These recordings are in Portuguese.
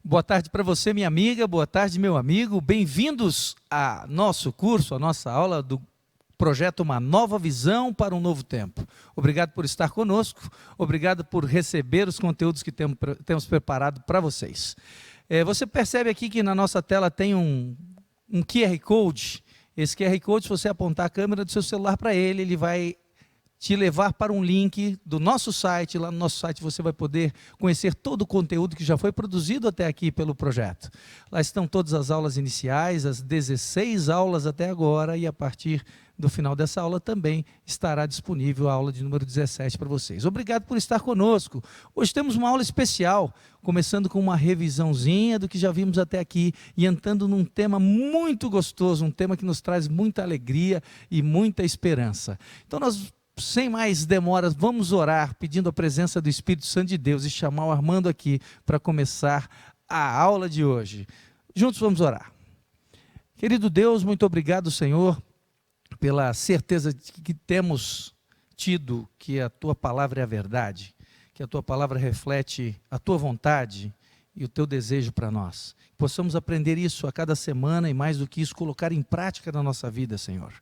Boa tarde para você, minha amiga, boa tarde, meu amigo. Bem-vindos a nosso curso, a nossa aula do projeto Uma Nova Visão para um Novo Tempo. Obrigado por estar conosco, obrigado por receber os conteúdos que temos preparado para vocês. Você percebe aqui que na nossa tela tem um QR Code. Esse QR Code, se você apontar a câmera do seu celular para ele, ele vai te levar para um link do nosso site. Lá no nosso site você vai poder conhecer todo o conteúdo que já foi produzido até aqui pelo projeto. Lá estão todas as aulas iniciais, as 16 aulas até agora, e a partir do final dessa aula também estará disponível a aula de número 17 para vocês. Obrigado por estar conosco. Hoje temos uma aula especial, começando com uma revisãozinha do que já vimos até aqui e entrando num tema muito gostoso, um tema que nos traz muita alegria e muita esperança. Então nós, sem mais demoras, vamos orar pedindo a presença do Espírito Santo de Deus e chamar o Armando aqui para começar a aula de hoje. Juntos vamos orar. Querido Deus, muito obrigado, Senhor, pela certeza que temos tido que a Tua palavra é a verdade, que a Tua palavra reflete a Tua vontade e o Teu desejo para nós. Possamos aprender isso a cada semana e, mais do que isso, colocar em prática na nossa vida, Senhor.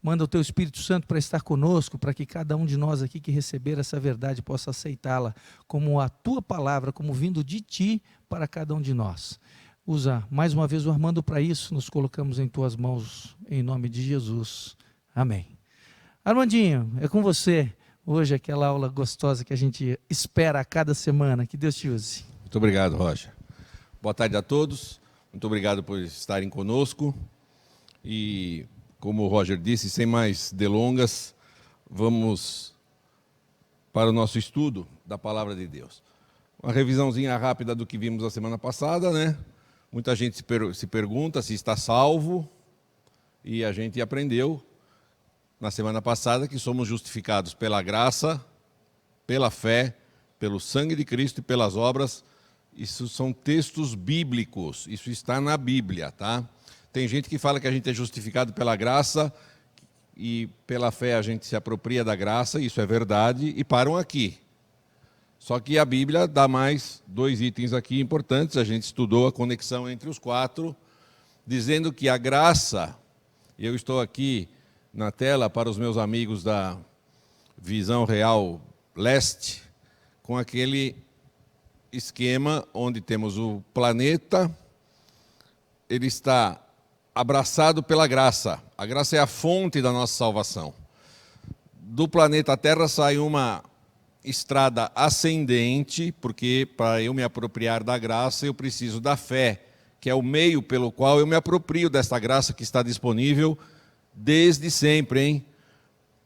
Manda o Teu Espírito Santo para estar conosco, para que cada um de nós aqui que receber essa verdade possa aceitá-la como a Tua palavra, como vindo de Ti para cada um de nós. Usa mais uma vez o Armando para isso, nos colocamos em Tuas mãos, em nome de Jesus. Amém. Armandinho, é com você hoje aquela aula gostosa que a gente espera a cada semana. Que Deus te use. Muito obrigado, Roger. Boa tarde a todos, muito obrigado por estarem conosco e, como o Roger disse, sem mais delongas, vamos para o nosso estudo da Palavra de Deus. Uma revisãozinha rápida do que vimos a semana passada, né? Muita gente se pergunta se está salvo, e a gente aprendeu na semana passada que somos justificados pela graça, pela fé, pelo sangue de Cristo e pelas obras. Isso são textos bíblicos, isso está na Bíblia, tá? Tem gente que fala que a gente é justificado pela graça e pela fé a gente se apropria da graça, isso é verdade, e param aqui. Só que a Bíblia dá mais 2 itens aqui importantes. A gente estudou a conexão entre os 4, dizendo que a graça, eu estou aqui na tela para os meus amigos da Visão Real Leste, com aquele esquema onde temos o planeta, ele está abraçado pela graça. A graça é a fonte da nossa salvação. Do planeta Terra sai uma estrada ascendente, porque para eu me apropriar da graça eu preciso da fé, que é o meio pelo qual eu me aproprio desta graça que está disponível desde sempre, hein?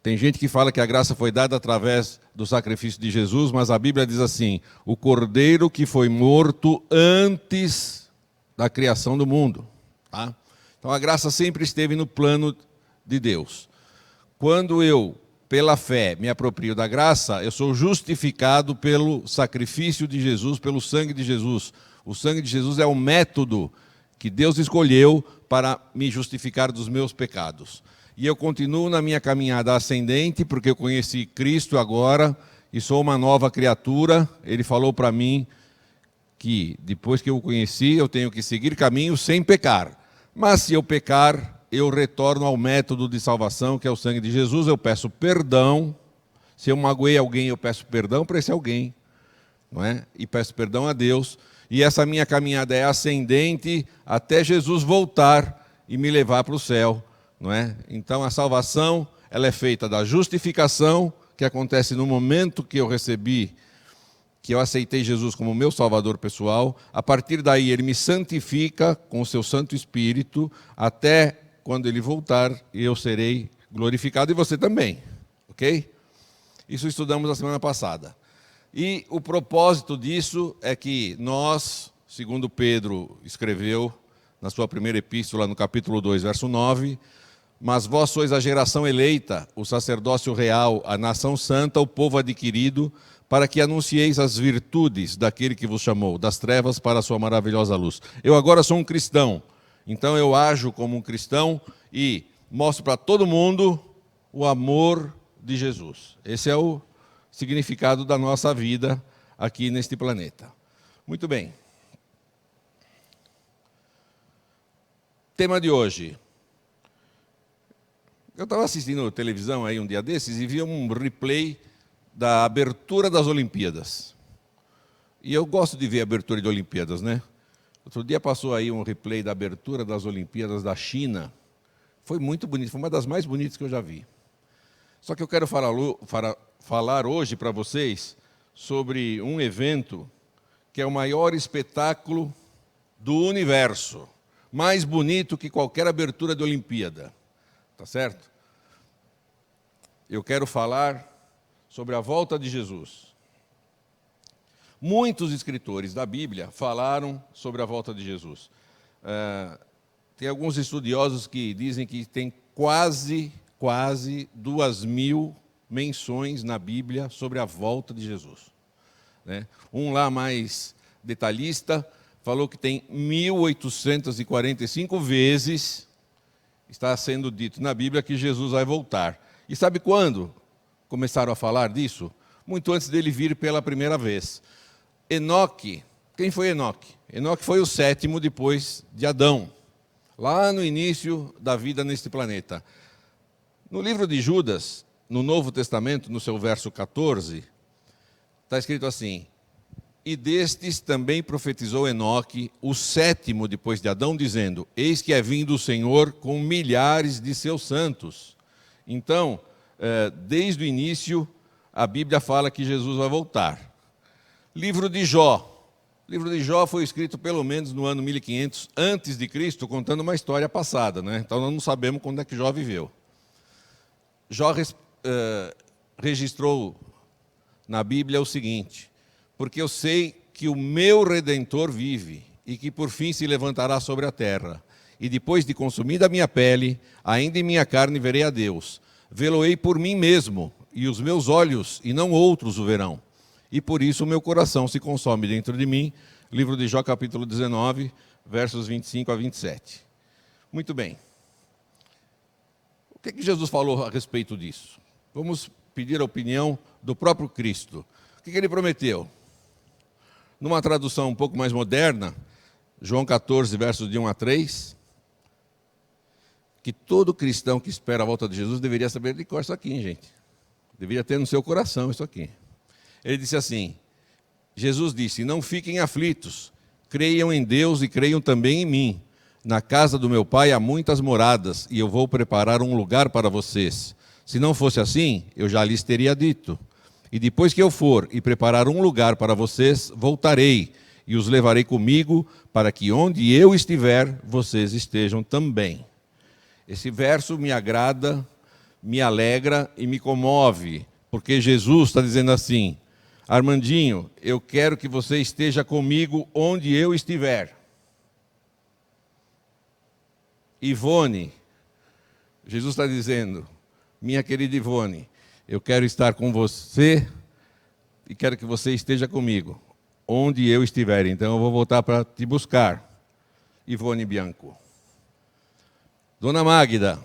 Tem gente que fala que a graça foi dada através do sacrifício de Jesus, mas a Bíblia diz assim: o cordeiro que foi morto antes da criação do mundo, tá? Então a graça sempre esteve no plano de Deus. Quando eu, pela fé, me aproprio da graça, eu sou justificado pelo sacrifício de Jesus, pelo sangue de Jesus. O sangue de Jesus é o método que Deus escolheu para me justificar dos meus pecados. E eu continuo na minha caminhada ascendente, porque eu conheci Cristo agora e sou uma nova criatura. Ele falou para mim que depois que eu o conheci, eu tenho que seguir caminhos sem pecar. Mas se eu pecar, eu retorno ao método de salvação, que é o sangue de Jesus. Eu peço perdão. Se eu magoei alguém, eu peço perdão para esse alguém, não é? E peço perdão a Deus. E essa minha caminhada é ascendente até Jesus voltar e me levar para o céu, não é? Então a salvação, ela é feita da justificação, que acontece no momento que eu recebi, que eu aceitei Jesus como meu Salvador pessoal. A partir daí ele me santifica com o seu Santo Espírito, até quando ele voltar, eu serei glorificado e você também, ok? Isso estudamos a semana passada. E o propósito disso é que nós, segundo Pedro escreveu na sua primeira epístola, no capítulo 2, verso 9, mas vós sois a geração eleita, o sacerdócio real, a nação santa, o povo adquirido, para que anuncieis as virtudes daquele que vos chamou, das trevas para a sua maravilhosa luz. Eu agora sou um cristão. Então eu ajo como um cristão e mostro para todo mundo o amor de Jesus. Esse é o significado da nossa vida aqui neste planeta. Muito bem. Tema de hoje. Eu estava assistindo televisão aí um dia desses e vi um replay da abertura das Olimpíadas. E eu gosto de ver a abertura de Olimpíadas, né? Outro dia passou aí um replay da abertura das Olimpíadas da China. Foi muito bonito, foi uma das mais bonitas que eu já vi. Só que eu quero falar hoje para vocês sobre um evento que é o maior espetáculo do universo. Mais bonito que qualquer abertura de Olimpíada. Tá certo? Eu quero falar sobre a volta de Jesus. Muitos escritores da Bíblia falaram sobre a volta de Jesus. Tem alguns estudiosos que dizem que tem quase 2.000 menções na Bíblia sobre a volta de Jesus. Né? Um lá mais detalhista falou que tem 1.845 vezes está sendo dito na Bíblia que Jesus vai voltar. E sabe quando começaram a falar disso? Muito antes dele vir pela primeira vez. Enoque, quem foi Enoque? Enoque foi o 7º depois de Adão, lá no início da vida neste planeta. No livro de Judas, no Novo Testamento, no seu verso 14, está escrito assim: e destes também profetizou Enoque, o 7º depois de Adão, dizendo: eis que é vindo o Senhor com milhares de seus santos. Então, desde o início, a Bíblia fala que Jesus vai voltar. Livro de Jó. O livro de Jó foi escrito pelo menos no ano 1500 antes de Cristo, contando uma história passada, né? Então nós não sabemos quando é que Jó viveu. Jó registrou na Bíblia o seguinte: porque eu sei que o meu Redentor vive, e que por fim se levantará sobre a terra. E depois de consumida a minha pele, ainda em minha carne verei a Deus. Vê-lo-ei por mim mesmo, e os meus olhos, e não outros, o verão. E por isso o meu coração se consome dentro de mim. Livro de Jó, capítulo 19, versos 25 a 27. Muito bem. O que Jesus falou a respeito disso? Vamos pedir a opinião do próprio Cristo. O que ele prometeu? Numa tradução um pouco mais moderna, João 14, versos de 1 a 3, que todo cristão que espera a volta de Jesus deveria saber de cor isso aqui, gente. Deveria ter no seu coração isso aqui. Ele disse assim, Jesus disse: não fiquem aflitos, creiam em Deus e creiam também em mim. Na casa do meu Pai há muitas moradas, e eu vou preparar um lugar para vocês. Se não fosse assim, eu já lhes teria dito. E depois que eu for e preparar um lugar para vocês, voltarei e os levarei comigo, para que onde eu estiver, vocês estejam também. Esse verso me agrada, me alegra e me comove, porque Jesus está dizendo assim: Armandinho, eu quero que você esteja comigo onde eu estiver. Ivone, Jesus está dizendo: minha querida Ivone, eu quero estar com você e quero que você esteja comigo, onde eu estiver. Então eu vou voltar para te buscar. Ivone Bianco. Dona Magda,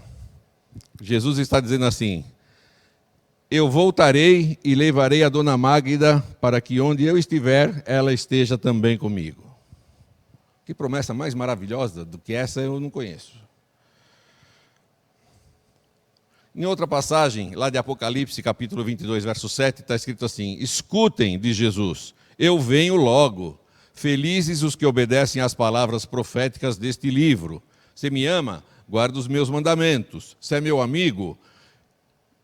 Jesus está dizendo assim: eu voltarei e levarei a Dona Magda para que onde eu estiver, ela esteja também comigo. Que promessa mais maravilhosa do que essa eu não conheço. Em outra passagem, lá de Apocalipse, capítulo 22, verso 7, está escrito assim: escutem, diz Jesus, eu venho logo. Felizes os que obedecem às palavras proféticas deste livro. Se me ama, guarda os meus mandamentos. Se é meu amigo,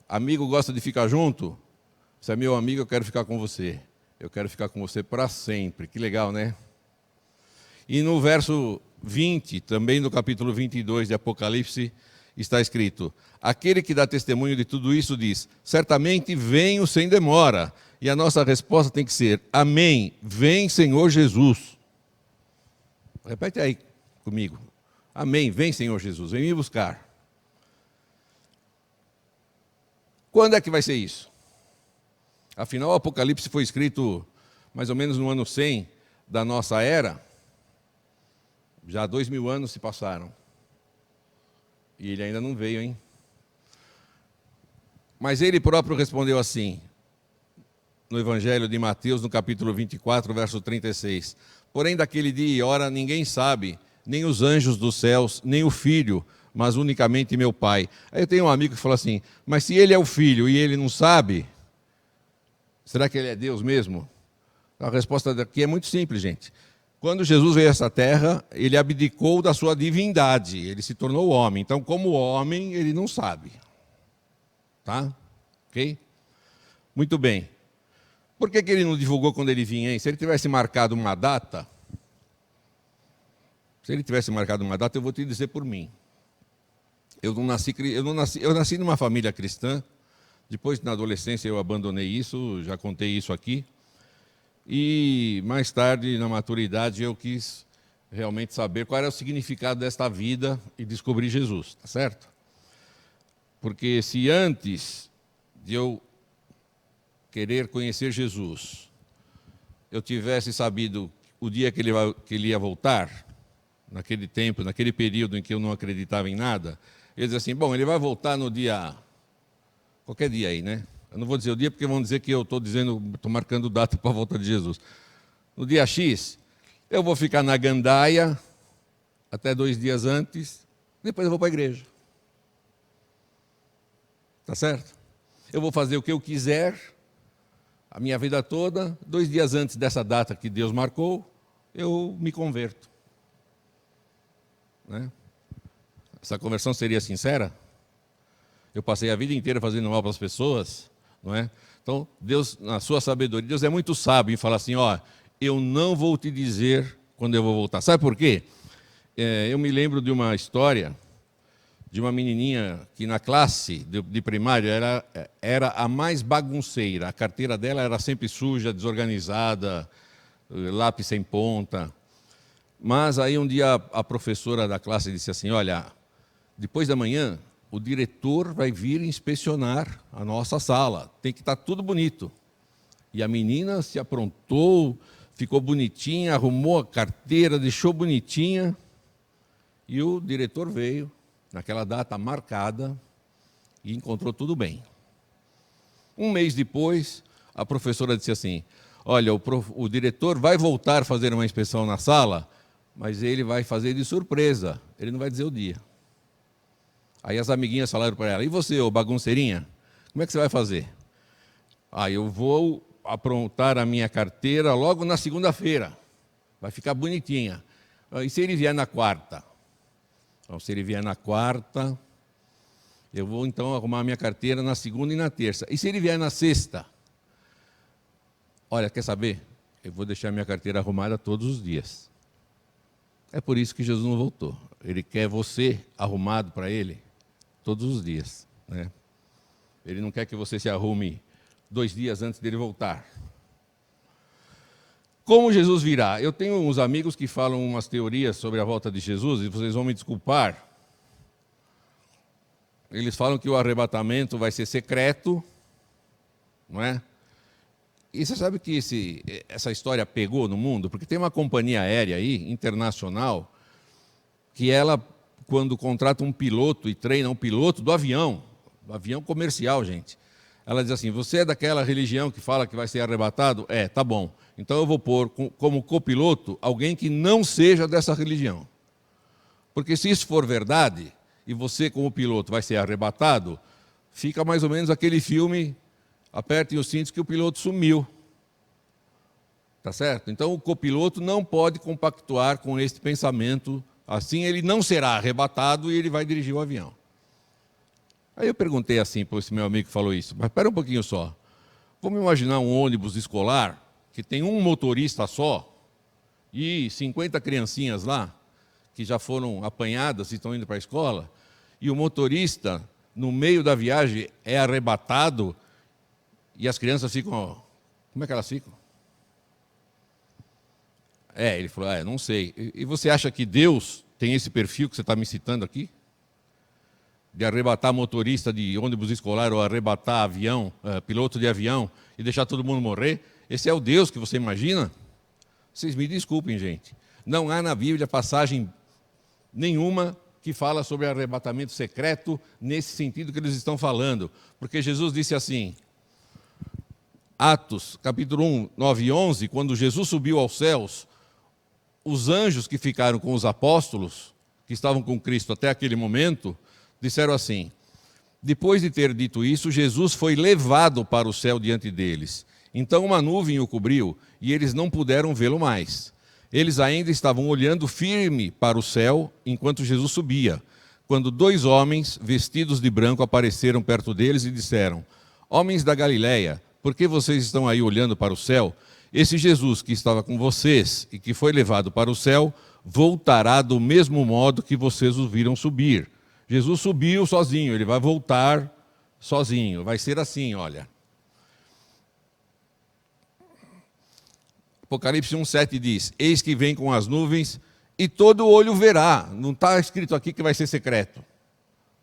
amigo gosta de ficar junto? Se é meu amigo, eu quero ficar com você. Eu quero ficar com você para sempre. Que legal, né? E no verso 20, também do capítulo 22 de Apocalipse, está escrito: aquele que dá testemunho de tudo isso diz: certamente venho sem demora. E a nossa resposta tem que ser: amém, vem Senhor Jesus. Repete aí comigo: amém, vem Senhor Jesus, vem me buscar. Quando é que vai ser isso? Afinal, o Apocalipse foi escrito mais ou menos no ano 100 da nossa era. Já 2000 anos se passaram. E ele ainda não veio, hein? Mas ele próprio respondeu assim, no Evangelho de Mateus, no capítulo 24, verso 36. Porém, daquele dia e hora ninguém sabe, nem os anjos dos céus, nem o Filho, mas unicamente meu Pai. Aí eu tenho um amigo que falou assim, mas se ele é o Filho e ele não sabe, será que ele é Deus mesmo? A resposta daqui é muito simples, gente. Quando Jesus veio a essa terra, ele abdicou da sua divindade, ele se tornou homem. Então, como homem, ele não sabe. Tá? Ok? Muito bem. Por que ele não divulgou quando ele vinha, hein? Se ele tivesse marcado uma data, eu vou te dizer por mim. Eu nasci numa família cristã. Depois, na adolescência, eu abandonei isso, já contei isso aqui. E mais tarde, na maturidade, eu quis realmente saber qual era o significado desta vida e descobri Jesus, tá certo? Porque se antes de eu querer conhecer Jesus, eu tivesse sabido o dia que ele ia voltar, naquele tempo, naquele período em que eu não acreditava em nada, eu dizia assim, bom, ele vai voltar no dia, qualquer dia aí, né? Eu não vou dizer o dia porque vão dizer que eu estou marcando data para a volta de Jesus. No dia X, eu vou ficar na gandaia até 2 dias antes, depois eu vou para a igreja. Tá certo? Eu vou fazer o que eu quiser, a minha vida toda, 2 dias antes dessa data que Deus marcou, eu me converto. Né? Essa conversão seria sincera? Eu passei a vida inteira fazendo mal para as pessoas, não é? Então, Deus, na sua sabedoria, Deus é muito sábio em falar assim, ó, eu não vou te dizer quando eu vou voltar. Sabe por quê? Eu me lembro de uma história de uma menininha que na classe de primário era a mais bagunceira. A carteira dela era sempre suja, desorganizada, lápis sem ponta. Mas aí um dia a professora da classe disse assim, olha, depois da manhã o diretor vai vir inspecionar a nossa sala, tem que estar tudo bonito. E a menina se aprontou, ficou bonitinha, arrumou a carteira, deixou bonitinha, e o diretor veio, naquela data marcada, e encontrou tudo bem. Um mês depois, a professora disse assim, olha, o diretor vai voltar a fazer uma inspeção na sala, mas ele vai fazer de surpresa, ele não vai dizer o dia. Aí as amiguinhas falaram para ela, e você, ô bagunceirinha, como é que você vai fazer? Eu vou aprontar a minha carteira logo na segunda-feira, vai ficar bonitinha. E se ele vier na quarta? Então, se ele vier na quarta, eu vou então arrumar a minha carteira na segunda e na terça. E se ele vier na sexta? Olha, quer saber? Eu vou deixar a minha carteira arrumada todos os dias. É por isso que Jesus não voltou. Ele quer você arrumado para ele todos os dias. Né? Ele não quer que você se arrume 2 dias antes dele voltar. Como Jesus virá? Eu tenho uns amigos que falam umas teorias sobre a volta de Jesus, e vocês vão me desculpar. Eles falam que o arrebatamento vai ser secreto, não é? E você sabe que essa história pegou no mundo? Porque tem uma companhia aérea aí, internacional, que ela, quando contrata um piloto e treina um piloto do avião comercial, gente, ela diz assim, você é daquela religião que fala que vai ser arrebatado? Tá bom. Então eu vou pôr como copiloto alguém que não seja dessa religião. Porque se isso for verdade, e você como piloto vai ser arrebatado, fica mais ou menos aquele filme, apertem os cintos que o piloto sumiu. Tá certo? Então o copiloto não pode compactuar com este pensamento, assim ele não será arrebatado e ele vai dirigir o avião. Aí eu perguntei assim para esse meu amigo que falou isso, mas espera um pouquinho só. Vamos imaginar um ônibus escolar que tem um motorista só e 50 criancinhas lá, que já foram apanhadas e estão indo para a escola, e o motorista, no meio da viagem, é arrebatado e as crianças ficam... Como é que elas ficam? Ele falou, não sei. E você acha que Deus tem esse perfil que você está me citando aqui? De arrebatar motorista de ônibus escolar ou arrebatar avião, piloto de avião e deixar todo mundo morrer? Esse é o Deus que você imagina? Vocês me desculpem, gente. Não há na Bíblia passagem nenhuma que fala sobre arrebatamento secreto nesse sentido que eles estão falando. Porque Jesus disse assim, Atos, capítulo 1, 9 e 11, quando Jesus subiu aos céus, os anjos que ficaram com os apóstolos, que estavam com Cristo até aquele momento, disseram assim: depois de ter dito isso, Jesus foi levado para o céu diante deles. Então uma nuvem o cobriu e eles não puderam vê-lo mais. Eles ainda estavam olhando firme para o céu enquanto Jesus subia, quando 2 homens vestidos de branco apareceram perto deles e disseram: homens da Galileia, por que vocês estão aí olhando para o céu? Esse Jesus que estava com vocês e que foi levado para o céu, voltará do mesmo modo que vocês o viram subir. Jesus subiu sozinho, ele vai voltar sozinho. Vai ser assim, olha. Apocalipse 1,7 diz: eis que vem com as nuvens e todo olho verá. Não está escrito aqui que vai ser secreto.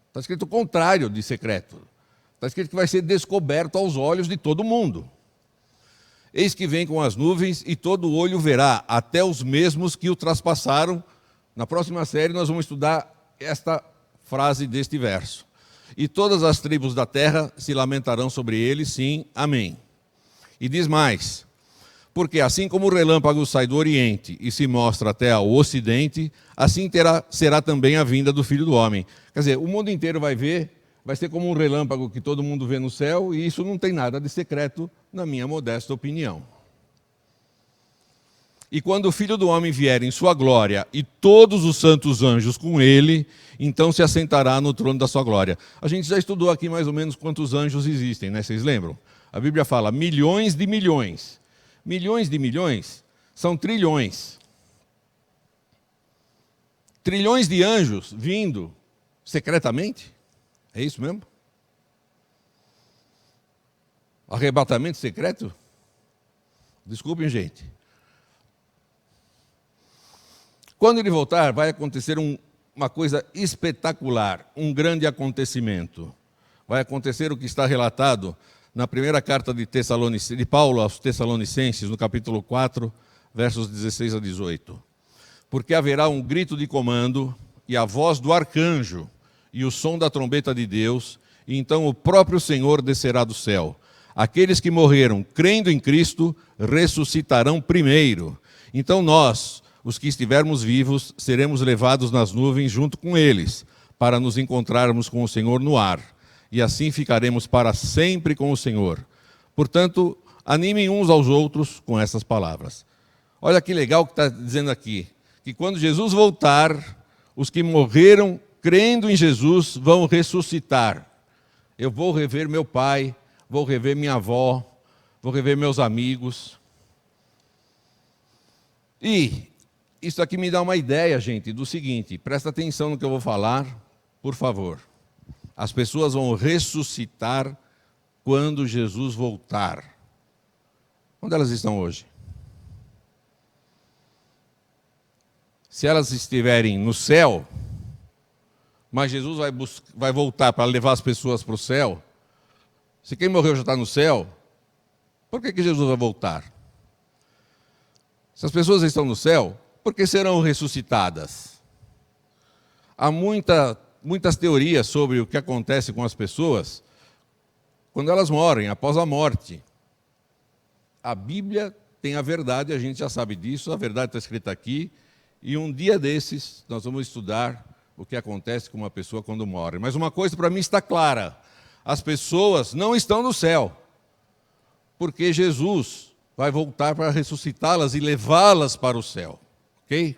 Está escrito o contrário de secreto. Está escrito que vai ser descoberto aos olhos de todo mundo. Eis que vem com as nuvens e todo olho verá, até os mesmos que o traspassaram. Na próxima série nós vamos estudar esta frase deste verso. E todas as tribos da terra se lamentarão sobre ele, sim, amém. E diz mais: porque assim como o relâmpago sai do oriente e se mostra até ao ocidente, assim será também a vinda do Filho do Homem. Quer dizer, o mundo inteiro vai ver, vai ser como um relâmpago que todo mundo vê no céu, e isso não tem nada de secreto, na minha modesta opinião. E quando o Filho do Homem vier em sua glória e todos os santos anjos com ele, então se assentará no trono da sua glória. A gente já estudou aqui mais ou menos quantos anjos existem, né? Vocês lembram? A Bíblia fala milhões de milhões. Milhões de milhões são trilhões. Trilhões de anjos vindo secretamente? É isso mesmo? Arrebatamento secreto? Desculpem, gente. Quando ele voltar, vai acontecer uma coisa espetacular, um grande acontecimento. Vai acontecer o que está relatado na primeira carta de Paulo aos Tessalonicenses, no capítulo 4, versos 16 a 18. Porque haverá um grito de comando e a voz do arcanjo e o som da trombeta de Deus, e então o próprio Senhor descerá do céu. Aqueles que morreram crendo em Cristo ressuscitarão primeiro. Então nós, os que estivermos vivos, seremos levados nas nuvens junto com eles, para nos encontrarmos com o Senhor no ar. E assim ficaremos para sempre com o Senhor. Portanto, animem uns aos outros com essas palavras. Olha que legal que está dizendo aqui, que quando Jesus voltar, os que morreram crendo em Jesus vão ressuscitar. Eu vou rever meu pai, vou rever minha avó, vou rever meus amigos. E isso aqui me dá uma ideia, gente, do seguinte, presta atenção no que eu vou falar, por favor. As pessoas vão ressuscitar quando Jesus voltar. Onde elas estão hoje? Se elas estiverem no céu, mas Jesus vai voltar para levar as pessoas para o céu, se quem morreu já está no céu, por que Jesus vai voltar? Se as pessoas estão no céu, por que serão ressuscitadas? Há muitas teorias sobre o que acontece com as pessoas quando elas morrem, após a morte. A Bíblia tem a verdade, a gente já sabe disso, a verdade está escrita aqui, e um dia desses nós vamos estudar o que acontece com uma pessoa quando morre. Mas uma coisa para mim está clara: as pessoas não estão no céu, porque Jesus vai voltar para ressuscitá-las e levá-las para o céu. Ok?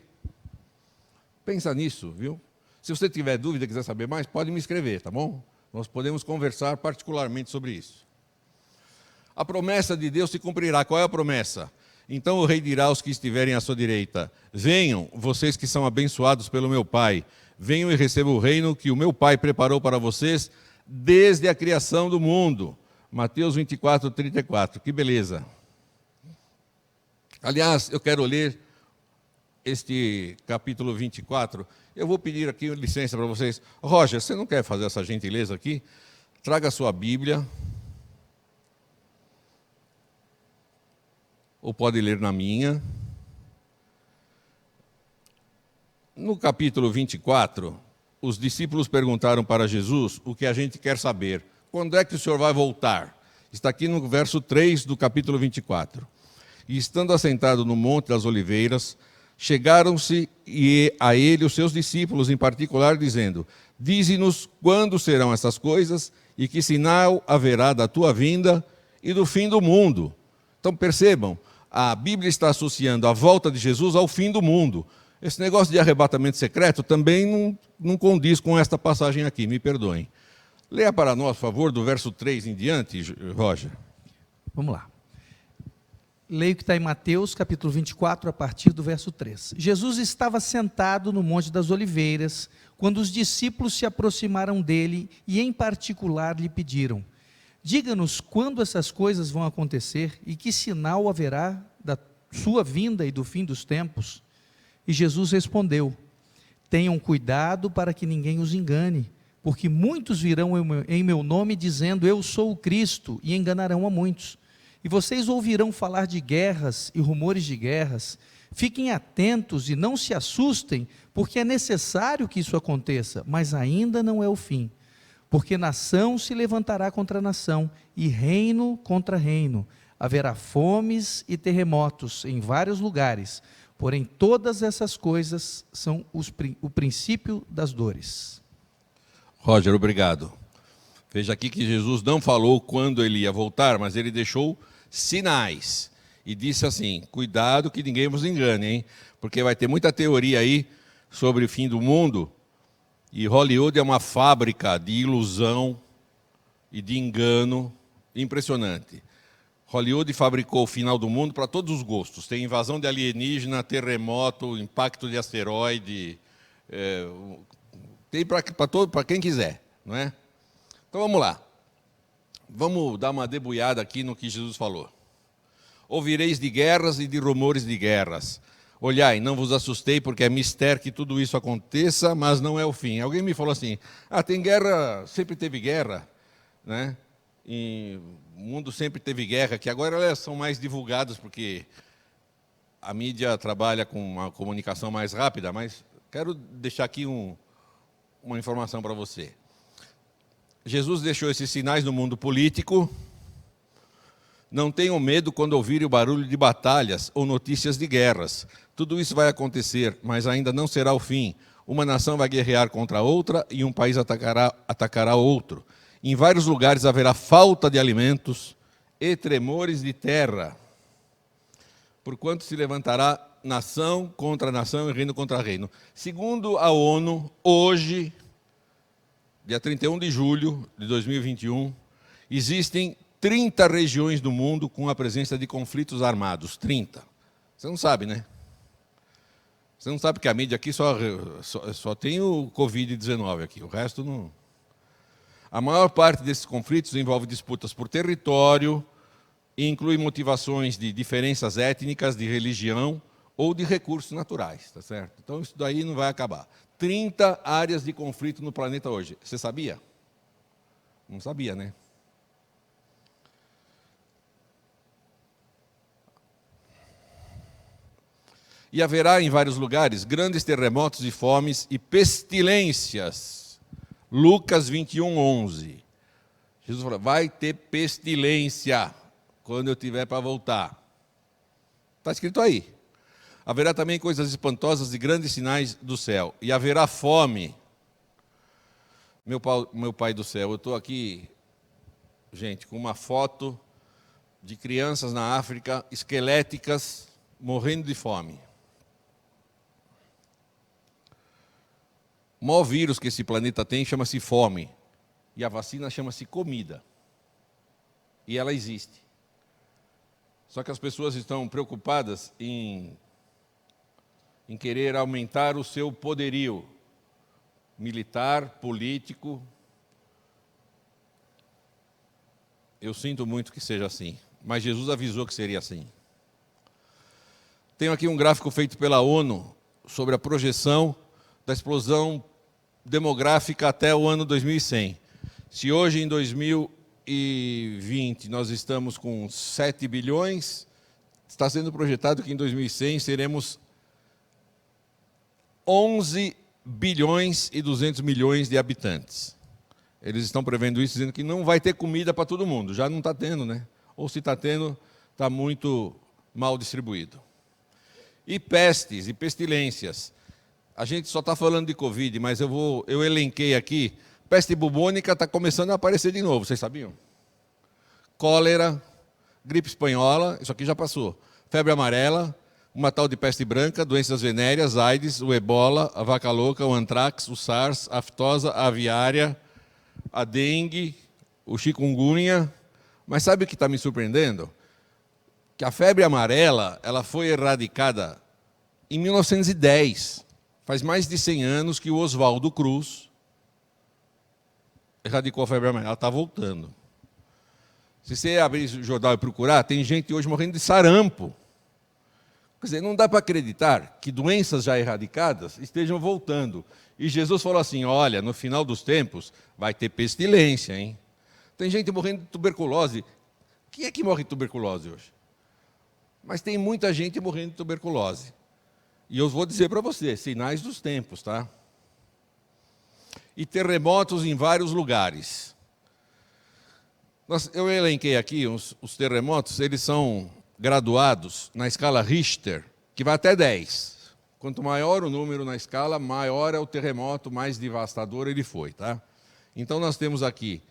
Pensa nisso, viu? Se você tiver dúvida e quiser saber mais, pode me escrever, tá bom? Nós podemos conversar particularmente sobre isso. A promessa de Deus se cumprirá. Qual é a promessa? Então o rei dirá aos que estiverem à sua direita: venham, vocês que são abençoados pelo meu Pai, venham e recebam o reino que o meu Pai preparou para vocês desde a criação do mundo. Mateus 24, 34. Que beleza. Aliás, eu quero ler este capítulo 24. Eu vou pedir aqui licença para vocês. Roger, você não quer fazer essa gentileza aqui? Traga a sua Bíblia. Ou pode ler na minha. No capítulo 24, os discípulos perguntaram para Jesus o que a gente quer saber. Quando é que o Senhor vai voltar? Está aqui no verso 3 do capítulo 24. E estando assentado no Monte das Oliveiras, Chegaram-se a ele os seus discípulos em particular, dizendo: Dize-nos quando serão essas coisas e que sinal haverá da tua vinda e do fim do mundo. Então percebam, a Bíblia está associando a volta de Jesus ao fim do mundo. Esse negócio de arrebatamento secreto também não condiz com esta passagem aqui, me perdoem. Leia para nós, por favor, do verso 3 em diante, Roger. Vamos lá. Leio que está em Mateus, capítulo 24, a partir do verso 3. Jesus estava sentado no Monte das Oliveiras, quando os discípulos se aproximaram dele e, em particular, lhe pediram: Diga-nos quando essas coisas vão acontecer e que sinal haverá da sua vinda e do fim dos tempos. E Jesus respondeu: Tenham cuidado para que ninguém os engane, porque muitos virão em meu nome dizendo: Eu sou o Cristo, e enganarão a muitos. E vocês ouvirão falar de guerras e rumores de guerras. Fiquem atentos e não se assustem, porque é necessário que isso aconteça, mas ainda não é o fim. Porque nação se levantará contra nação, e reino contra reino. Haverá fomes e terremotos em vários lugares, porém todas essas coisas são o princípio das dores. Roger, obrigado. Veja aqui que Jesus não falou quando ele ia voltar, mas ele deixou sinais. E disse assim: cuidado que ninguém vos engane, hein? Porque vai ter muita teoria aí sobre o fim do mundo. E Hollywood é uma fábrica de ilusão e de engano impressionante. Hollywood fabricou o final do mundo para todos os gostos. Tem invasão de alienígena, terremoto, impacto de asteroide. Tem para quem quiser, não é? Então vamos lá. Vamos dar uma debulhada aqui no que Jesus falou. Ouvireis de guerras e de rumores de guerras. Olhai, não vos assustei, porque é mistério que tudo isso aconteça, mas não é o fim. Alguém me falou assim: tem guerra, sempre teve guerra, né? E o mundo sempre teve guerra, que agora elas são mais divulgadas, porque a mídia trabalha com uma comunicação mais rápida, mas quero deixar aqui uma informação para você. Jesus deixou esses sinais no mundo político. Não tenham medo quando ouvirem o barulho de batalhas ou notícias de guerras. Tudo isso vai acontecer, mas ainda não será o fim. Uma nação vai guerrear contra outra e um país atacará outro. Em vários lugares haverá falta de alimentos e tremores de terra. Porquanto se levantará nação contra nação e reino contra reino. Segundo a ONU, hoje, dia 31 de julho de 2021, existem 30 regiões do mundo com a presença de conflitos armados. 30. Você não sabe, né? Você não sabe que a mídia aqui só tem o Covid-19 aqui, o resto não. A maior parte desses conflitos envolve disputas por território e inclui motivações de diferenças étnicas, de religião ou de recursos naturais, tá certo? Então isso daí não vai acabar. 30 áreas de conflito no planeta hoje. Você sabia? Não sabia, né? E haverá em vários lugares grandes terremotos e fomes e pestilências. Lucas 21, 11. Jesus falou: vai ter pestilência quando eu tiver para voltar. Está escrito aí. Haverá também coisas espantosas e grandes sinais do céu. E haverá fome. Meu pai do céu, eu estou aqui, gente, com uma foto de crianças na África, esqueléticas, morrendo de fome. O maior vírus que esse planeta tem chama-se fome. E a vacina chama-se comida. E ela existe. Só que as pessoas estão preocupadas em querer aumentar o seu poderio militar, político. Eu sinto muito que seja assim, mas Jesus avisou que seria assim. Tenho aqui um gráfico feito pela ONU sobre a projeção da explosão demográfica até o ano 2100. Se hoje, em 2020, nós estamos com 7 bilhões, está sendo projetado que em 2100 seremos 11 bilhões e 200 milhões de habitantes. Eles estão prevendo isso, dizendo que não vai ter comida para todo mundo. Já não está tendo, né? Ou se está tendo, está muito mal distribuído. e pestes e pestilências. A gente só está falando de Covid, mas eu elenquei aqui. Peste bubônica está começando a aparecer de novo, vocês sabiam? Cólera, gripe espanhola, isso aqui já passou. Febre amarela, uma tal de peste branca, doenças venéreas, AIDS, o ebola, a vaca louca, o antrax, o SARS, a aftosa, a aviária, a dengue, o chikungunya. Mas sabe o que está me surpreendendo? Que a febre amarela ela foi erradicada em 1910. Faz mais de 100 anos que o Oswaldo Cruz erradicou a febre amarela. Ela está voltando. Se você abrir o jornal e procurar, tem gente hoje morrendo de sarampo. Quer dizer, não dá para acreditar que doenças já erradicadas estejam voltando. E Jesus falou assim, olha, no final dos tempos vai ter pestilência, hein? Tem gente morrendo de tuberculose. Quem é que morre de tuberculose hoje? Mas tem muita gente morrendo de tuberculose. E eu vou dizer para você, sinais dos tempos, tá? E terremotos em vários lugares. Eu elenquei aqui os terremotos, eles são graduados na escala Richter, que vai até 10. Quanto maior o número na escala, maior é o terremoto, mais devastador ele foi, tá? Então nós temos aqui,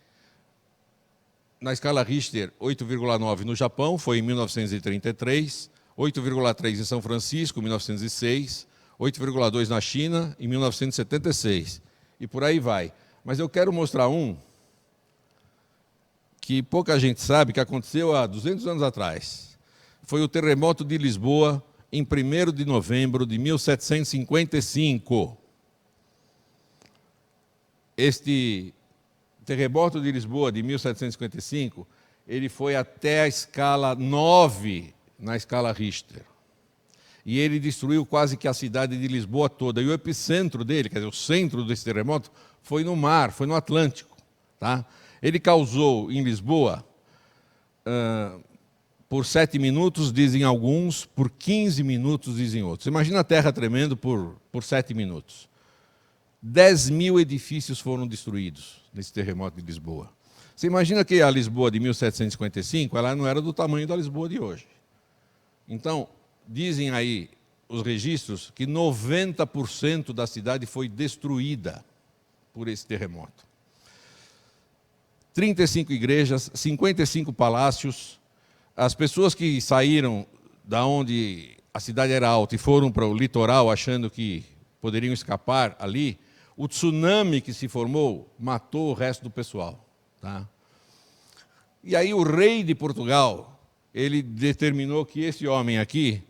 na escala Richter, 8,9 no Japão, foi em 1933, 8,3 em São Francisco, 1906, 8,2 na China, em 1976, e por aí vai. Mas eu quero mostrar um que pouca gente sabe, que aconteceu há 200 anos atrás. Foi o terremoto de Lisboa, em 1º de novembro de 1755. Este terremoto de Lisboa, de 1755, ele foi até a escala 9, na escala Richter. E ele destruiu quase que a cidade de Lisboa toda. E o epicentro dele, quer dizer, o centro desse terremoto, foi no mar, foi no Atlântico. Tá? Ele causou em Lisboa, por 7 minutos, dizem alguns, por 15 minutos, dizem outros. Imagina a terra tremendo por 7 minutos. 10.000 edifícios foram destruídos nesse terremoto de Lisboa. Você imagina que a Lisboa de 1755, ela não era do tamanho da Lisboa de hoje. Então, dizem aí os registros que 90% da cidade foi destruída por esse terremoto. 35 igrejas, 55 palácios. As pessoas que saíram da onde a cidade era alta e foram para o litoral achando que poderiam escapar ali, o tsunami que se formou matou o resto do pessoal. Tá? E aí o rei de Portugal, ele determinou que esse homem aqui,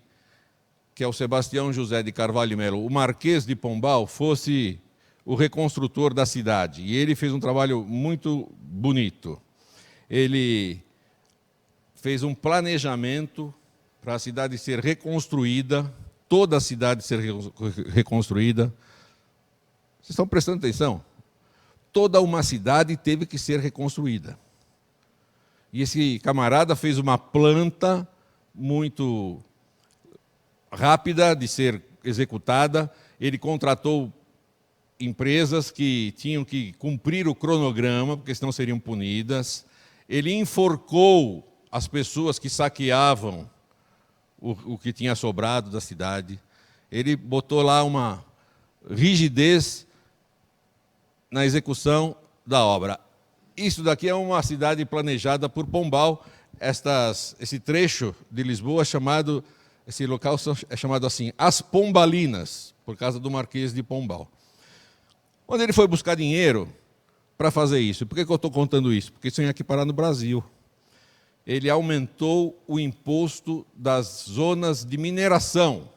que é o Sebastião José de Carvalho Melo, o Marquês de Pombal, fosse o reconstrutor da cidade. E ele fez um trabalho muito bonito. Ele fez um planejamento para a cidade ser reconstruída, toda a cidade ser reconstruída. Vocês estão prestando atenção? Toda uma cidade teve que ser reconstruída. E esse camarada fez uma planta muito rápida de ser executada. Ele contratou empresas que tinham que cumprir o cronograma, porque senão seriam punidas. Ele enforcou as pessoas que saqueavam o que tinha sobrado da cidade. Ele botou lá uma rigidez na execução da obra. Isso daqui é uma cidade planejada por Pombal. Esse trecho de Lisboa esse local é chamado assim, As Pombalinas, por causa do Marquês de Pombal. Quando ele foi buscar dinheiro para fazer isso, por que eu estou contando isso? Porque isso tinha que parar no Brasil. Ele aumentou o imposto das zonas de mineração.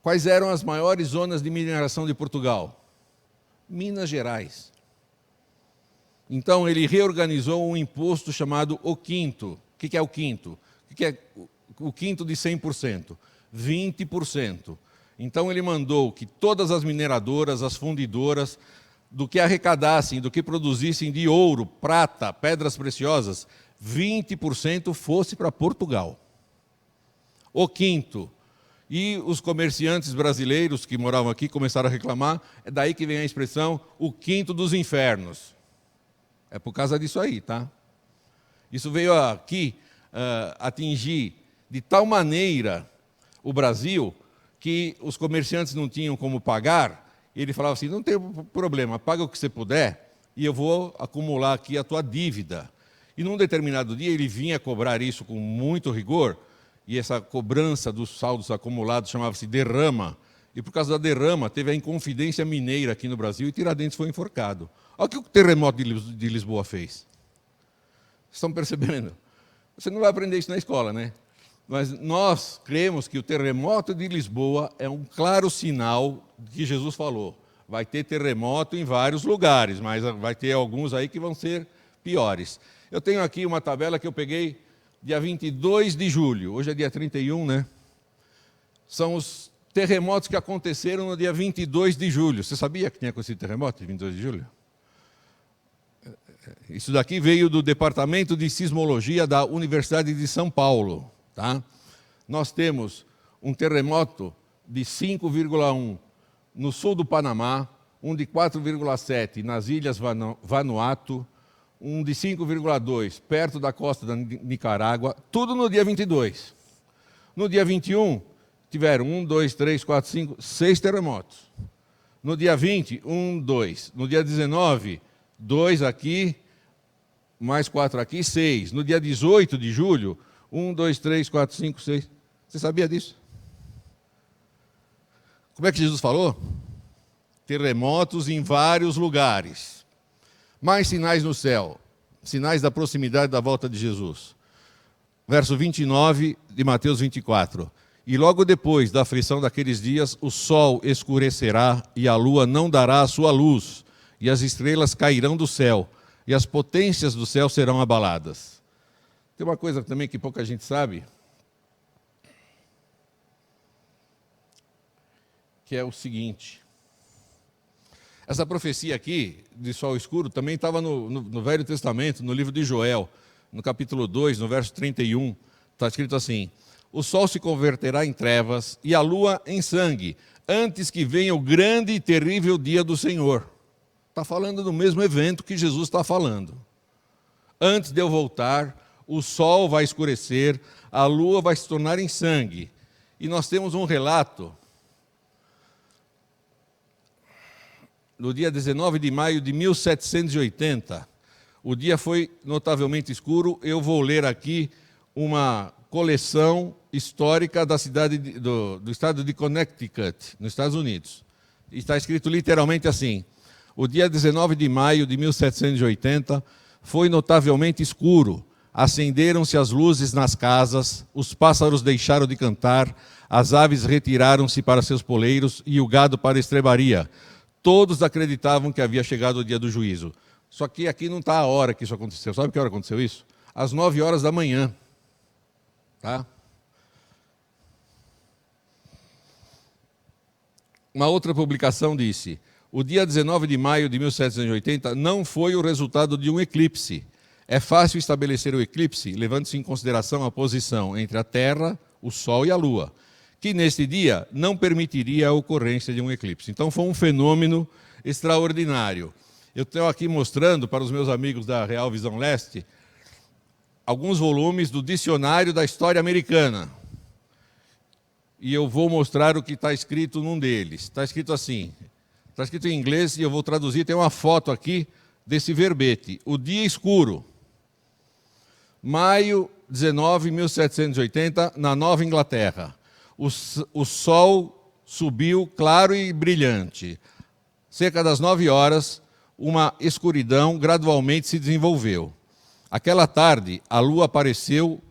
Quais eram as maiores zonas de mineração de Portugal? Minas Gerais. Então, ele reorganizou um imposto chamado o quinto. O que é o quinto? O que é o quinto de 100%? 20%. Então, ele mandou que todas as mineradoras, as fundidoras, do que arrecadassem, do que produzissem de ouro, prata, pedras preciosas, 20% fosse para Portugal. O quinto. E os comerciantes brasileiros que moravam aqui começaram a reclamar, é daí que vem a expressão, o quinto dos infernos. É por causa disso aí, tá? Isso veio aqui atingir de tal maneira o Brasil, que os comerciantes não tinham como pagar, ele falava assim, não tem problema, paga o que você puder e eu vou acumular aqui a tua dívida. E num determinado dia ele vinha cobrar isso com muito rigor, e essa cobrança dos saldos acumulados chamava-se derrama, e por causa da derrama teve a Inconfidência Mineira aqui no Brasil e Tiradentes foi enforcado. Olha o que o terremoto de Lisboa fez. Vocês estão percebendo? Você não vai aprender isso na escola, né? Mas nós cremos que o terremoto de Lisboa é um claro sinal que Jesus falou. Vai ter terremoto em vários lugares, mas vai ter alguns aí que vão ser piores. Eu tenho aqui uma tabela que eu peguei dia 22 de julho. Hoje é dia 31, né? São os terremotos que aconteceram no dia 22 de julho. Você sabia que tinha acontecido terremoto de 22 de julho? Isso daqui veio do Departamento de Sismologia da Universidade de São Paulo. Tá? Nós temos um terremoto de 5,1 no sul do Panamá, um de 4,7 nas Ilhas Vanuatu, um de 5,2 perto da costa da Nicarágua, tudo no dia 22. No dia 21, tiveram 1, 2, 3, 4, 5, 6 terremotos. No dia 20, 1, 2. No dia 19, 2 aqui, mais 4 aqui, 6. No dia 18 de julho, 1, 2, 3, 4, 5, 6. Você sabia disso? Como é que Jesus falou? Terremotos em vários lugares. Mais sinais no céu. Sinais da proximidade da volta de Jesus. Verso 29 de Mateus 24. E logo depois da aflição daqueles dias, o sol escurecerá e a lua não dará a sua luz, e as estrelas cairão do céu, e as potências do céu serão abaladas. Tem uma coisa também que pouca gente sabe, que é o seguinte. Essa profecia aqui, de sol escuro, também estava no Velho Testamento, no livro de Joel, no capítulo 2, no verso 31, está escrito assim, o sol se converterá em trevas e a lua em sangue, antes que venha o grande e terrível dia do Senhor. Está falando do mesmo evento que Jesus está falando. Antes de eu voltar, o sol vai escurecer, a lua vai se tornar em sangue. E nós temos um relato, no dia 19 de maio de 1780, o dia foi notavelmente escuro, eu vou ler aqui uma coleção histórica da cidade do estado de Connecticut, nos Estados Unidos. Está escrito literalmente assim, o dia 19 de maio de 1780 foi notavelmente escuro, acenderam-se as luzes nas casas, os pássaros deixaram de cantar, as aves retiraram-se para seus poleiros e o gado para a estrebaria. Todos acreditavam que havia chegado o dia do juízo. Só que aqui não está a hora que isso aconteceu. Sabe que hora aconteceu isso? Às 9 horas da manhã. Tá? Uma outra publicação disse, o dia 19 de maio de 1780 não foi o resultado de um eclipse. É fácil estabelecer o eclipse, levando-se em consideração a posição entre a Terra, o Sol e a Lua, que neste dia não permitiria a ocorrência de um eclipse. Então foi um fenômeno extraordinário. Eu estou aqui mostrando para os meus amigos da Real Visão Leste alguns volumes do Dicionário da História Americana. E eu vou mostrar o que está escrito num deles. Está escrito assim, está escrito em inglês e eu vou traduzir, tem uma foto aqui desse verbete. O dia escuro. Maio 19, 1780, na Nova Inglaterra. O sol subiu claro e brilhante. Cerca das 9 horas, uma escuridão gradualmente se desenvolveu. Aquela tarde, a lua apareceu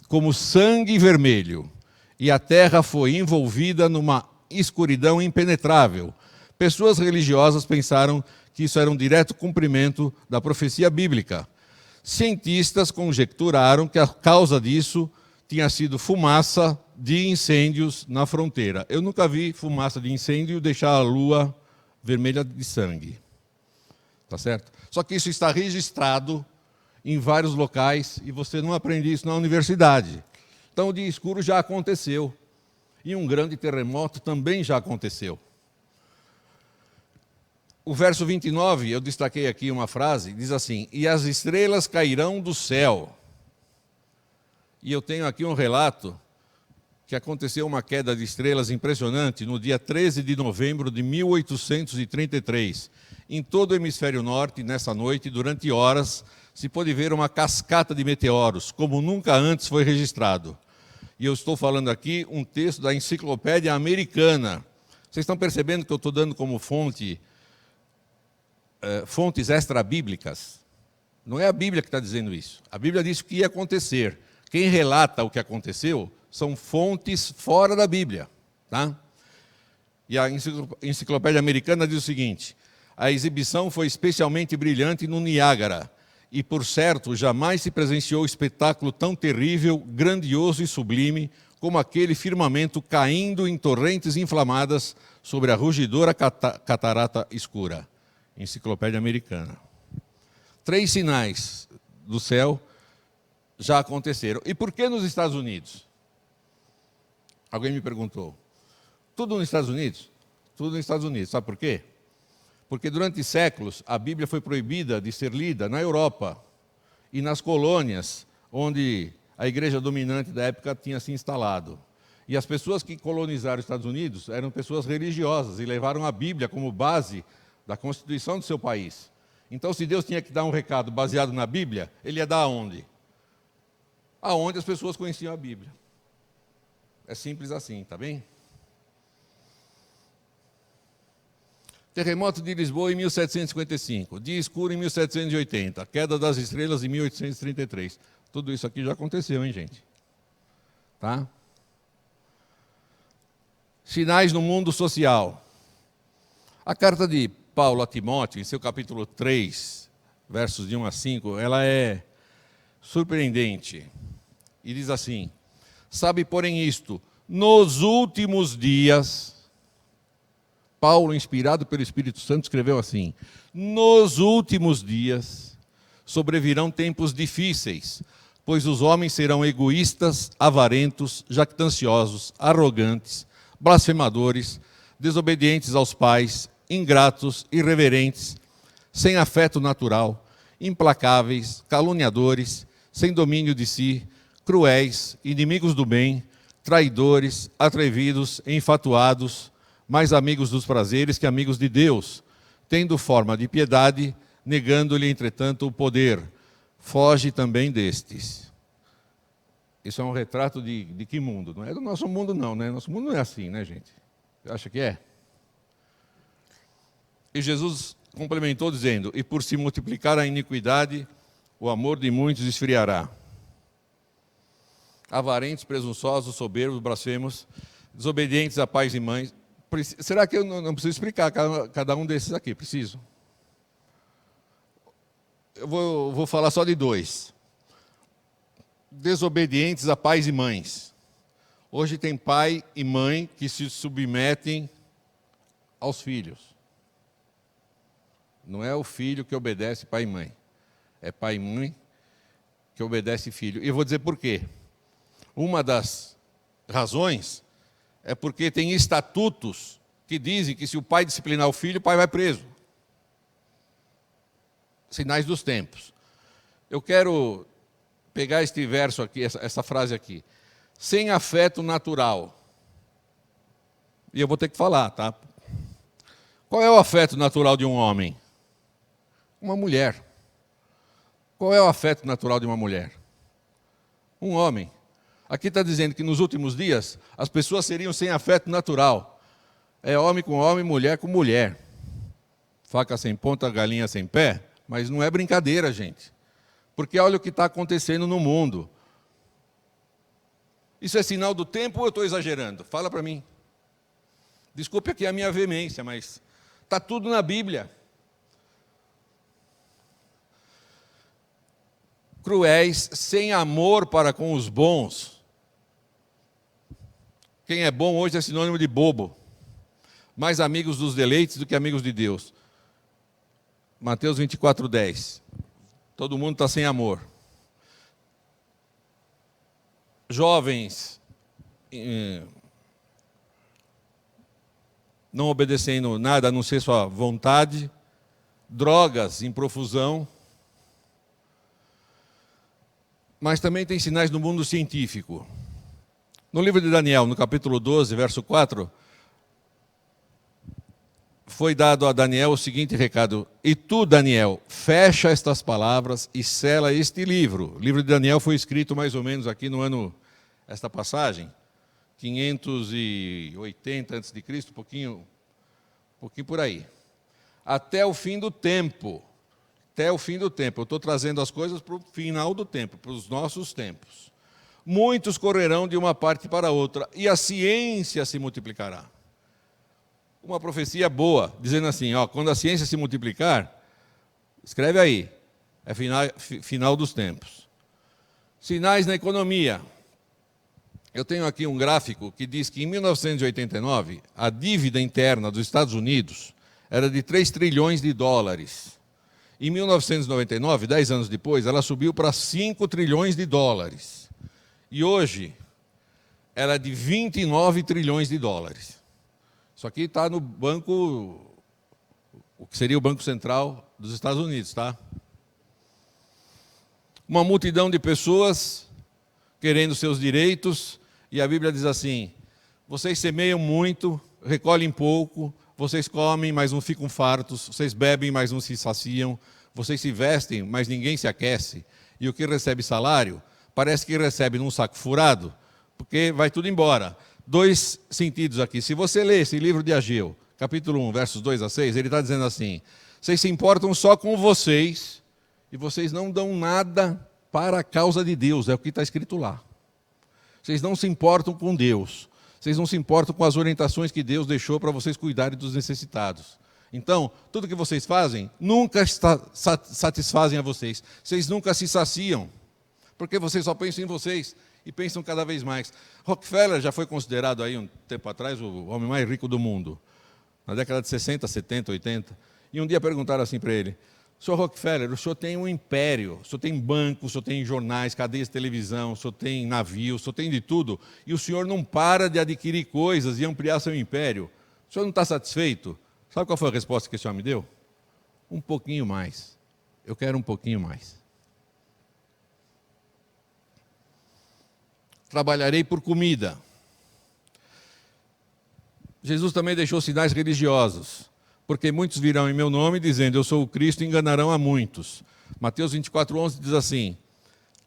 como sangue vermelho, e a terra foi envolvida numa escuridão impenetrável. Pessoas religiosas pensaram que isso era um direto cumprimento da profecia bíblica. Cientistas conjecturaram que a causa disso tinha sido fumaça de incêndios na fronteira. Eu nunca vi fumaça de incêndio deixar a lua vermelha de sangue. Tá certo? Só que isso está registrado em vários locais e você não aprende isso na universidade. Então o dia escuro já aconteceu. E um grande terremoto também já aconteceu. O verso 29, eu destaquei aqui uma frase, diz assim, e as estrelas cairão do céu. E eu tenho aqui um relato que aconteceu uma queda de estrelas impressionante no dia 13 de novembro de 1833. Em todo o hemisfério norte, nessa noite, durante horas, se pôde ver uma cascata de meteoros, como nunca antes foi registrado. E eu estou falando aqui um texto da Enciclopédia Americana. Vocês estão percebendo que eu estou dando como fonte fontes extra-bíblicas? Não é a Bíblia que está dizendo isso. A Bíblia diz o que ia acontecer. Quem relata o que aconteceu são fontes fora da Bíblia. Tá? E a Enciclopédia Americana diz o seguinte: a exibição foi especialmente brilhante no Niágara, e, por certo, jamais se presenciou espetáculo tão terrível, grandioso e sublime como aquele firmamento caindo em torrentes inflamadas sobre a rugidora catarata escura. Enciclopédia Americana. 3 sinais do céu já aconteceram. E por que nos Estados Unidos? Alguém me perguntou. Tudo nos Estados Unidos? Tudo nos Estados Unidos. Sabe por quê? Porque durante séculos a Bíblia foi proibida de ser lida na Europa e nas colônias onde a igreja dominante da época tinha se instalado. E as pessoas que colonizaram os Estados Unidos eram pessoas religiosas e levaram a Bíblia como base da Constituição do seu país. Então, se Deus tinha que dar um recado baseado na Bíblia, ele ia dar aonde? Aonde as pessoas conheciam a Bíblia. É simples assim, tá bem? Terremoto de Lisboa em 1755, dia escuro em 1780, queda das estrelas em 1833. Tudo isso aqui já aconteceu, hein, gente? Tá? Sinais no mundo social. A carta de Paulo a Timóteo, em seu capítulo 3, versos de 1 a 5, ela é surpreendente. E diz assim: sabe, porém, isto, nos últimos dias... Paulo, inspirado pelo Espírito Santo, escreveu assim: nos últimos dias sobrevirão tempos difíceis, pois os homens serão egoístas, avarentos, jactanciosos, arrogantes, blasfemadores, desobedientes aos pais, ingratos, irreverentes, sem afeto natural, implacáveis, caluniadores, sem domínio de si, cruéis, inimigos do bem, traidores, atrevidos, enfatuados, mais amigos dos prazeres que amigos de Deus, tendo forma de piedade, negando-lhe, entretanto, o poder. Foge também destes. Isso é um retrato de que mundo? Não é do nosso mundo, não, né? Nosso mundo não é assim, né, gente? Você acha que é? E Jesus complementou dizendo: e por se multiplicar a iniquidade, o amor de muitos esfriará. Avarentos, presunçosos, soberbos, blasfemos, desobedientes a pais e mães. Será que eu não preciso explicar cada um desses aqui? Preciso. Eu vou falar só de 2. Desobedientes a pais e mães. Hoje tem pai e mãe que se submetem aos filhos. Não é o filho que obedece pai e mãe. É pai e mãe que obedece filho. E eu vou dizer por quê. Uma das razões é porque tem estatutos que dizem que se o pai disciplinar o filho, o pai vai preso. Sinais dos tempos. Eu quero pegar este verso aqui, essa frase aqui. Sem afeto natural. E eu vou ter que falar, tá? Qual é o afeto natural de um homem? Uma mulher. Qual é o afeto natural de uma mulher? Um homem. Aqui está dizendo que nos últimos dias as pessoas seriam sem afeto natural. É homem com homem, mulher com mulher. Faca sem ponta, galinha sem pé. Mas não é brincadeira, gente. Porque olha o que está acontecendo no mundo. Isso é sinal do tempo ou eu estou exagerando? Fala para mim. Desculpe aqui a minha veemência, mas está tudo na Bíblia. Cruéis, sem amor para com os bons. Quem é bom hoje é sinônimo de bobo. Mais amigos dos deleites do que amigos de Deus. Mateus 24:10. Todo mundo está sem amor. Jovens não obedecendo nada a não ser sua vontade. Drogas em profusão. Mas também tem sinais no mundo científico. No livro de Daniel, no capítulo 12, verso 4, foi dado a Daniel o seguinte recado: e tu, Daniel, fecha estas palavras e sela este livro. O livro de Daniel foi escrito mais ou menos aqui no ano, esta passagem, 580 a.C., um pouquinho por aí. Até o fim do tempo. Até o fim do tempo. Eu estou trazendo as coisas para o final do tempo, para os nossos tempos. Muitos correrão de uma parte para outra, e a ciência se multiplicará. Uma profecia boa, dizendo assim, ó, quando a ciência se multiplicar, escreve aí, é final dos tempos. Sinais na economia. Eu tenho aqui um gráfico que diz que em 1989, a dívida interna dos Estados Unidos era de 3 trilhões de dólares. Em 1999, 10 anos depois, ela subiu para 5 trilhões de dólares. E hoje, ela é de 29 trilhões de dólares. Isso aqui está no banco, o que seria o Banco Central dos Estados Unidos, tá? Uma multidão de pessoas querendo seus direitos, e a Bíblia diz assim: vocês semeiam muito, recolhem pouco, vocês comem, mas não ficam fartos, vocês bebem, mas não se saciam, vocês se vestem, mas ninguém se aquece, e o que recebe salário, parece que recebe num saco furado, porque vai tudo embora. 2 sentidos aqui. Se você ler esse livro de Ageu, capítulo 1, versos 2 a 6, ele está dizendo assim: vocês se importam só com vocês, e vocês não dão nada para a causa de Deus, é o que está escrito lá. Vocês não se importam com Deus, vocês não se importam com as orientações que Deus deixou para vocês cuidarem dos necessitados. Então, tudo que vocês fazem nunca satisfazem a vocês, vocês nunca se saciam, porque vocês só pensam em vocês e pensam cada vez mais. Rockefeller já foi considerado aí um tempo atrás o homem mais rico do mundo, na década de 60, 70, 80. E um dia perguntaram assim para ele: senhor Rockefeller, o senhor tem um império, o senhor tem bancos, o senhor tem jornais, cadeias de televisão, o senhor tem navios, o senhor tem de tudo, e o senhor não para de adquirir coisas e ampliar seu império. O senhor não está satisfeito? Sabe qual foi a resposta que o senhor me deu? Um pouquinho mais. Eu quero um pouquinho mais. Trabalharei por comida. Jesus também deixou sinais religiosos, porque muitos virão em meu nome dizendo, eu sou o Cristo, e enganarão a muitos. Mateus 24:11 diz assim: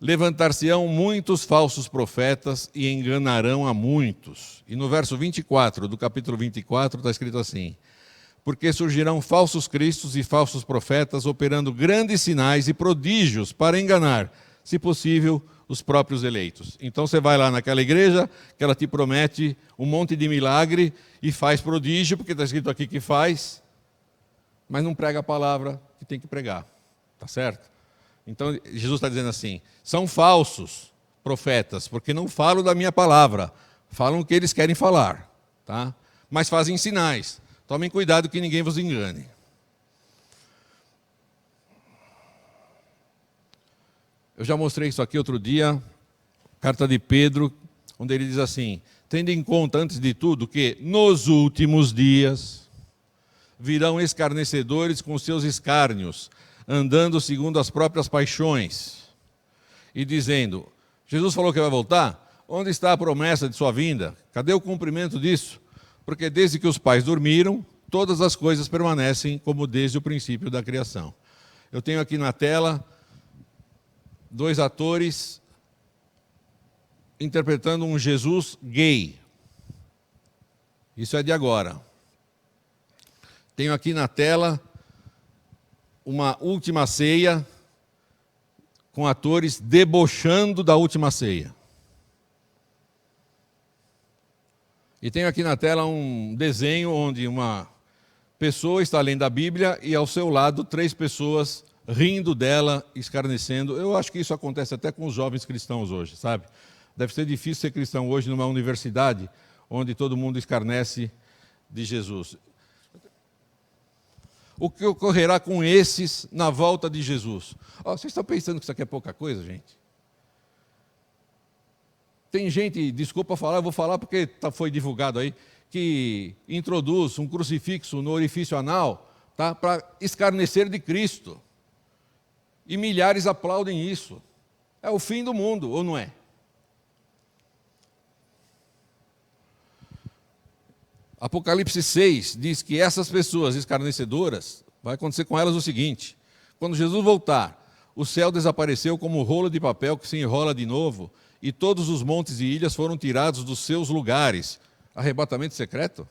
levantar-se-ão muitos falsos profetas e enganarão a muitos. E no verso 24 do capítulo 24 está escrito assim: porque surgirão falsos cristos e falsos profetas, operando grandes sinais e prodígios para enganar, se possível, os próprios eleitos. Então você vai lá naquela igreja, que ela te promete um monte de milagre e faz prodígio, porque está escrito aqui que faz, mas não prega a palavra que tem que pregar. Está certo? Então Jesus está dizendo assim: são falsos profetas, porque não falam da minha palavra, falam o que eles querem falar, tá? Mas fazem sinais. Tomem cuidado que ninguém vos engane. Eu já mostrei isso aqui outro dia, carta de Pedro, onde ele diz assim: tendo em conta, antes de tudo, que nos últimos dias virão escarnecedores com seus escárnios, andando segundo as próprias paixões, e dizendo, Jesus falou que vai voltar? Onde está a promessa de sua vinda? Cadê o cumprimento disso? Porque desde que os pais dormiram, todas as coisas permanecem como desde o princípio da criação. Eu tenho aqui na tela 2 atores interpretando um Jesus gay. Isso é de agora. Tenho aqui na tela uma última ceia com atores debochando da última ceia. E tenho aqui na tela um desenho onde uma pessoa está lendo a Bíblia e ao seu lado 3 pessoas rindo dela, escarnecendo. Eu acho que isso acontece até com os jovens cristãos hoje, sabe? Deve ser difícil ser cristão hoje numa universidade onde todo mundo escarnece de Jesus. O que ocorrerá com esses na volta de Jesus? Vocês estão pensando que isso aqui é pouca coisa, gente? Tem gente, desculpa falar, eu vou falar porque foi divulgado aí, que introduz um crucifixo no orifício anal, tá, para escarnecer de Cristo. E milhares aplaudem isso. É o fim do mundo, ou não é? Apocalipse 6 diz que essas pessoas escarnecedoras, vai acontecer com elas o seguinte: quando Jesus voltar, o céu desapareceu como um rolo de papel que se enrola de novo, e todos os montes e ilhas foram tirados dos seus lugares. Arrebatamento secreto?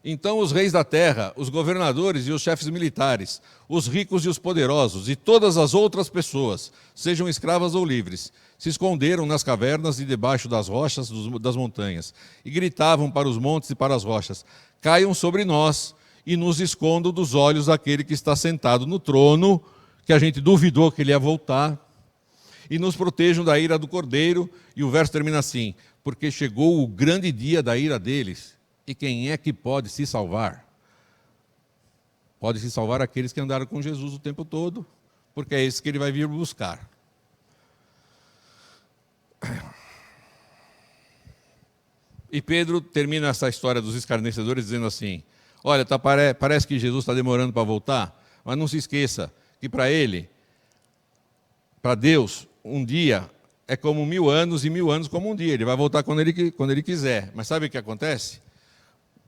Então os reis da terra, os governadores e os chefes militares, os ricos e os poderosos, e todas as outras pessoas, sejam escravas ou livres, se esconderam nas cavernas e debaixo das rochas das montanhas, e gritavam para os montes e para as rochas: caiam sobre nós e nos escondam dos olhos daquele que está sentado no trono, que a gente duvidou que ele ia voltar, e nos protejam da ira do Cordeiro. E o verso termina assim: porque chegou o grande dia da ira deles. E quem é que pode se salvar? Pode se salvar aqueles que andaram com Jesus o tempo todo, porque é esse que ele vai vir buscar. E Pedro termina essa história dos escarnecedores dizendo assim: olha, parece que Jesus está demorando para voltar, mas não se esqueça que para ele, para Deus, um dia é como 1000 anos e 1000 anos como um dia. Ele vai voltar quando ele quiser. Mas sabe o que acontece?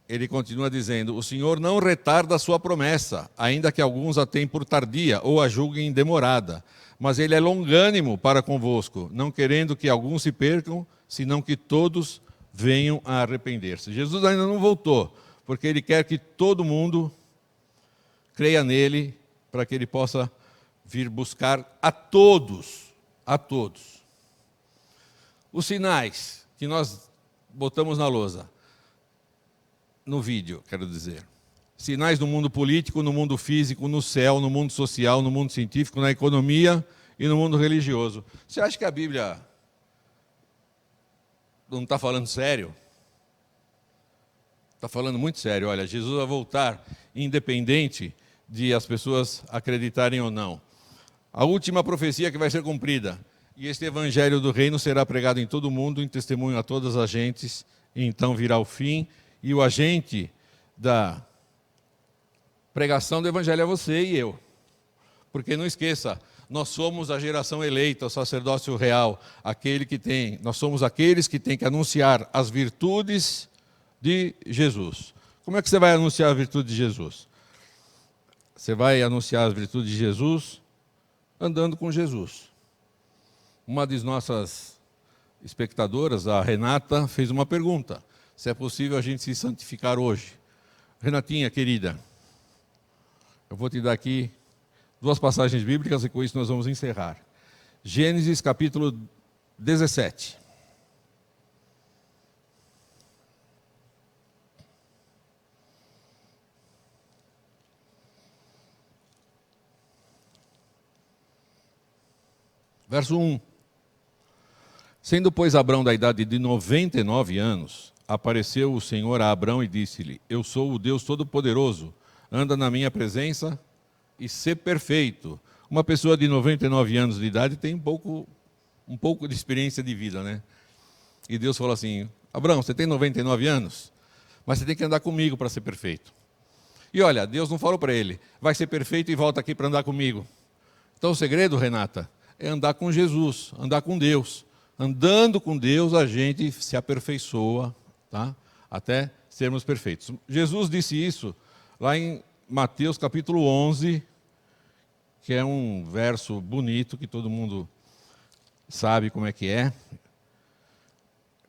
Ele continua dizendo: o Senhor não retarda a sua promessa, ainda que alguns a tenham por tardia ou a julguem demorada. Mas ele é longânimo para convosco, não querendo que alguns se percam, senão que todos venham a arrepender-se. Jesus ainda não voltou, porque ele quer que todo mundo creia nele, para que ele possa vir buscar a todos, a todos. Os sinais que nós botamos na lousa, no vídeo, quero dizer. Sinais no mundo político, no mundo físico, no céu, no mundo social, no mundo científico, na economia e no mundo religioso. Você acha que a Bíblia não está falando sério? Está falando muito sério. Olha, Jesus vai voltar independente de as pessoas acreditarem ou não. A última profecia que vai ser cumprida: e este evangelho do reino será pregado em todo o mundo, em testemunho a todas as gentes, e então virá o fim. E o agente da pregação do evangelho é você e eu. Porque não esqueça, nós somos a geração eleita, o sacerdócio real, nós somos aqueles que têm que anunciar as virtudes de Jesus. Como é que você vai anunciar a virtude de Jesus? Você vai anunciar as virtudes de Jesus andando com Jesus. Uma das nossas espectadoras, a Renata, fez uma pergunta: se é possível a gente se santificar hoje. Renatinha, querida, eu vou te dar aqui 2 passagens bíblicas e com isso nós vamos encerrar. Gênesis capítulo 17. Verso 1. Sendo, pois, Abrão da idade de 99 anos, apareceu o Senhor a Abrão e disse-lhe: eu sou o Deus Todo-Poderoso, anda na minha presença e sê perfeito. Uma pessoa de 99 anos de idade tem um pouco de experiência de vida, né? E Deus falou assim: Abrão, você tem 99 anos, mas você tem que andar comigo para ser perfeito. E olha, Deus não falou para ele: vai ser perfeito e volta aqui para andar comigo. Então o segredo, Renata, é andar com Jesus, andar com Deus. Andando com Deus, a gente se aperfeiçoa, tá? Até sermos perfeitos. Jesus disse isso lá em Mateus capítulo 11, que é um verso bonito, que todo mundo sabe como é que é.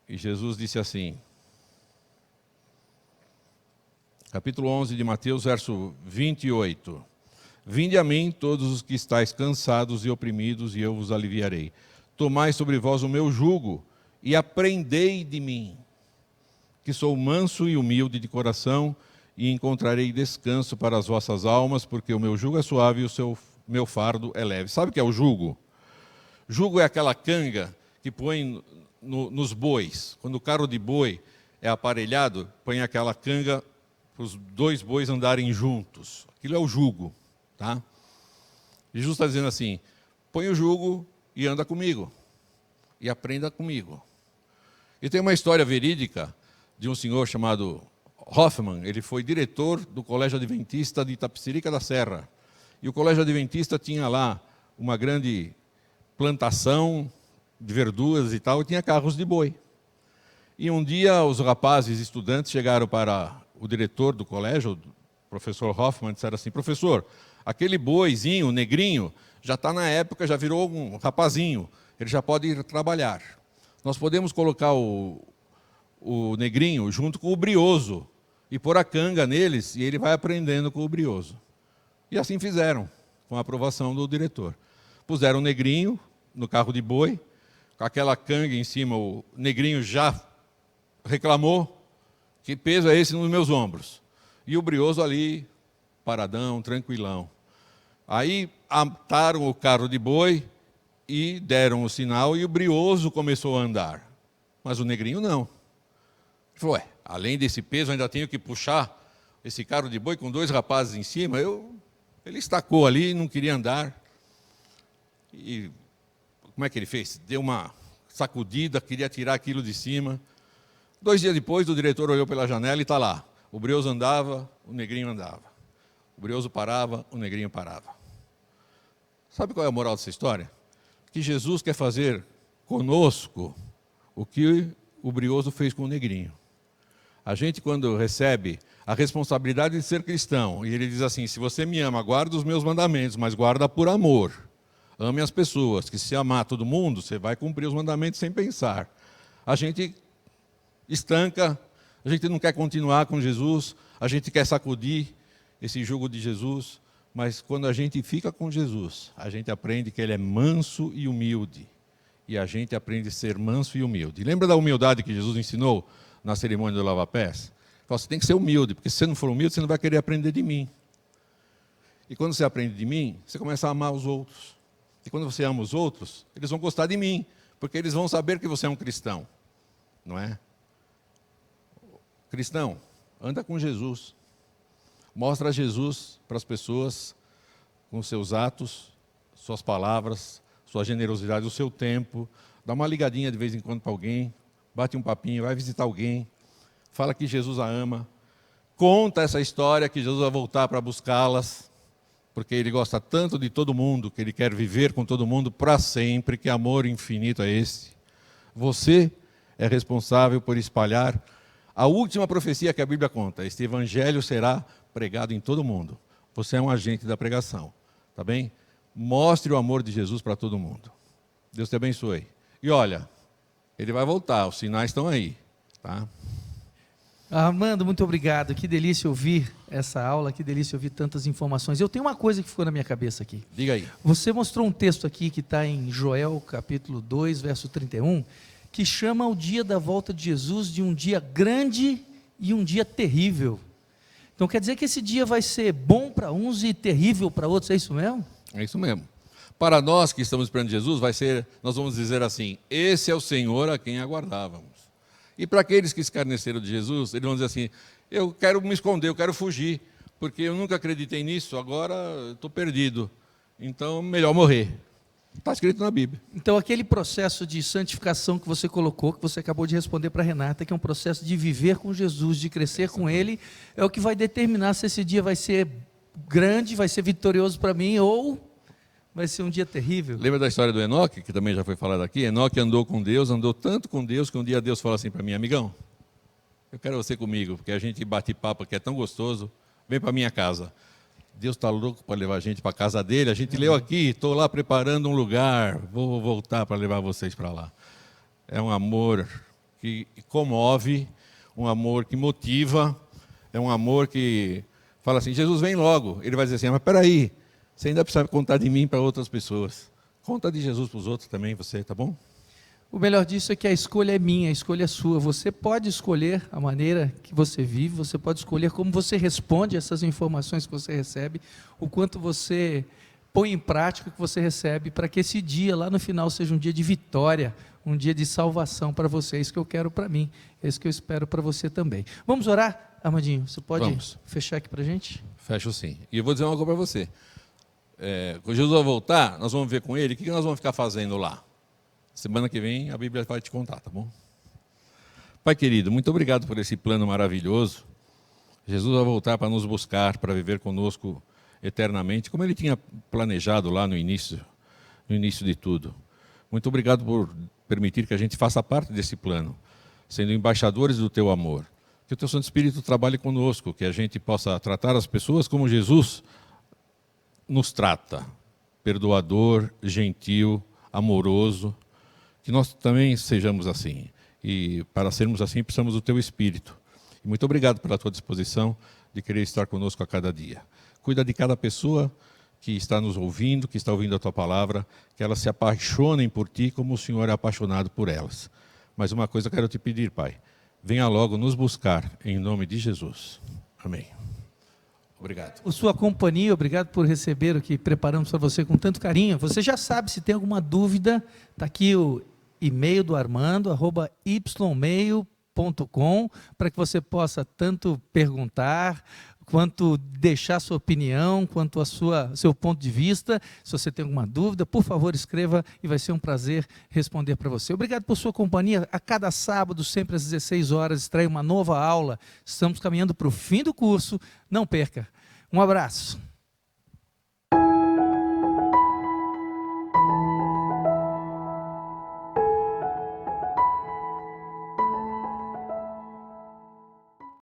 E Jesus disse assim, capítulo 11 de Mateus, verso 28. Vinde a mim todos os que estáis cansados e oprimidos, e eu vos aliviarei. Tomai sobre vós o meu jugo e aprendei de mim, que sou manso e humilde de coração, e encontrarei descanso para as vossas almas, porque o meu jugo é suave e o meu fardo é leve. Sabe o que é o jugo? Jugo é aquela canga que põe nos bois. Quando o carro de boi é aparelhado, põe aquela canga para os 2 bois andarem juntos. Aquilo é o jugo. Tá? Jesus está dizendo assim: põe o jugo e anda comigo, e aprenda comigo. E tem uma história verídica de um senhor chamado Hoffman. Ele foi diretor do Colégio Adventista de Itapecerica da Serra. E o Colégio Adventista tinha lá uma grande plantação de verduras e tal, e tinha carros de boi. E um dia os rapazes estudantes chegaram para o diretor do colégio, o professor Hoffman, e disseram assim: professor, aquele boizinho, negrinho, já está na época, já virou um rapazinho, ele já pode ir trabalhar. Nós podemos colocar o negrinho junto com o brioso e pôr a canga neles, e ele vai aprendendo com o brioso. E assim fizeram, com a aprovação do diretor. Puseram o negrinho no carro de boi, com aquela canga em cima, o negrinho já reclamou: que peso é esse nos meus ombros? E o brioso ali, paradão, tranquilão. Aí ataram o carro de boi e deram o sinal, e o brioso começou a andar. Mas o negrinho não. Ele falou: ué, além desse peso, ainda tenho que puxar esse carro de boi com 2 rapazes em cima? Ele estacou ali, não queria andar. E como é que ele fez? Deu uma sacudida, queria tirar aquilo de cima. 2 dias depois, o diretor olhou pela janela e está lá. O brioso andava, o negrinho andava. O brioso parava, o negrinho parava. Sabe qual é a moral dessa história? Que Jesus quer fazer conosco o que o brioso fez com o negrinho. A gente, quando recebe a responsabilidade de ser cristão, e ele diz assim: se você me ama, guarda os meus mandamentos, mas guarda por amor. Ame as pessoas, que se amar todo mundo, você vai cumprir os mandamentos sem pensar. A gente estanca, a gente não quer continuar com Jesus, a gente quer sacudir esse jugo de Jesus, mas quando a gente fica com Jesus, a gente aprende que Ele é manso e humilde. E a gente aprende a ser manso e humilde. Lembra da humildade que Jesus ensinou na cerimônia do lava-pés? Você tem que ser humilde, porque se você não for humilde, você não vai querer aprender de mim. E quando você aprende de mim, você começa a amar os outros. E quando você ama os outros, eles vão gostar de mim, porque eles vão saber que você é um cristão. Não é? Cristão, anda com Jesus. Mostra Jesus para as pessoas com seus atos, suas palavras, sua generosidade, o seu tempo. Dá uma ligadinha de vez em quando para alguém, bate um papinho, vai visitar alguém, fala que Jesus a ama, conta essa história que Jesus vai voltar para buscá-las, porque Ele gosta tanto de todo mundo, que Ele quer viver com todo mundo para sempre, que amor infinito é esse. Você é responsável por espalhar a última profecia que a Bíblia conta: este evangelho será pregado em todo mundo. Você é um agente da pregação, tá bem? Mostre o amor de Jesus para todo mundo. Deus te abençoe. E olha, Ele vai voltar, os sinais estão aí, tá? Armando, muito obrigado. Que delícia ouvir essa aula, que delícia ouvir tantas informações. Eu tenho uma coisa que ficou na minha cabeça aqui. Diga aí. Você mostrou um texto aqui que está em Joel, capítulo 2, verso 31, que chama o dia da volta de Jesus de um dia grande e um dia terrível. Então quer dizer que esse dia vai ser bom para uns e terrível para outros, é isso mesmo? É isso mesmo. Para nós que estamos esperando Jesus, nós vamos dizer assim: esse é o Senhor a quem aguardávamos. E para aqueles que escarneceram de Jesus, eles vão dizer assim: eu quero me esconder, eu quero fugir, porque eu nunca acreditei nisso, agora estou perdido, então melhor morrer. Está escrito na Bíblia. Então aquele processo de santificação que você colocou, que você acabou de responder para a Renata, que é um processo de viver com Jesus, de crescer com Ele, é o que vai determinar se esse dia vai ser grande, vai ser vitorioso para mim, ou vai ser um dia terrível. Lembra da história do Enoque, que também já foi falada aqui? Enoque andou com Deus, andou tanto com Deus, que um dia Deus falou assim para mim: amigão, eu quero você comigo, porque a gente bate papo aqui, é tão gostoso, vem para minha casa. Deus está louco para levar a gente para a casa dele. A gente leu aqui, estou lá preparando um lugar, vou voltar para levar vocês para lá. É um amor que comove, um amor que motiva, é um amor que fala assim: Jesus, vem logo. Ele vai dizer assim: mas espera aí, você ainda precisa contar de mim para outras pessoas. Conta de Jesus para os outros também, você, tá bom? O melhor disso é que a escolha é minha, a escolha é sua. Você pode escolher a maneira que você vive, você pode escolher como você responde essas informações que você recebe, o quanto você põe em prática o que você recebe, para que esse dia lá no final seja um dia de vitória, um dia de salvação para você. É isso que eu quero para mim, é isso que eu espero para você também. Vamos orar, Armandinho? Você pode fechar aqui para a gente? Fecho sim. E eu vou dizer uma coisa para você. Quando Jesus vai voltar, nós vamos ver com Ele o que nós vamos ficar fazendo lá. Semana que vem a Bíblia vai te contar, tá bom? Pai querido, muito obrigado por esse plano maravilhoso. Jesus vai voltar para nos buscar, para viver conosco eternamente, como Ele tinha planejado lá no início de tudo. Muito obrigado por permitir que a gente faça parte desse plano. sendo embaixadores do teu amor. Que o teu Santo Espírito trabalhe conosco, que a gente possa tratar as pessoas como Jesus nos trata, perdoador, gentil, amoroso, que nós também sejamos assim. E para sermos assim, precisamos do teu Espírito. E muito obrigado pela tua disposição de querer estar conosco a cada dia. Cuida de cada pessoa que está nos ouvindo, que está ouvindo a tua palavra, que elas se apaixonem por ti como o Senhor é apaixonado por elas. Mas uma coisa eu quero te pedir, Pai. Venha logo nos buscar, em nome de Jesus. Amém. Obrigado. Por sua companhia, obrigado por receber o que preparamos para você com tanto carinho. Você já sabe, se tem alguma dúvida, está aqui o e-mail do Armando, @ymail.com, para que você possa tanto perguntar, quanto deixar sua opinião, quanto seu ponto de vista. Se você tem alguma dúvida, por favor, escreva e vai ser um prazer responder para você. Obrigado por sua companhia. A cada sábado, sempre às 16 horas, estreia uma nova aula. Estamos caminhando para o fim do curso. Não perca. Um abraço.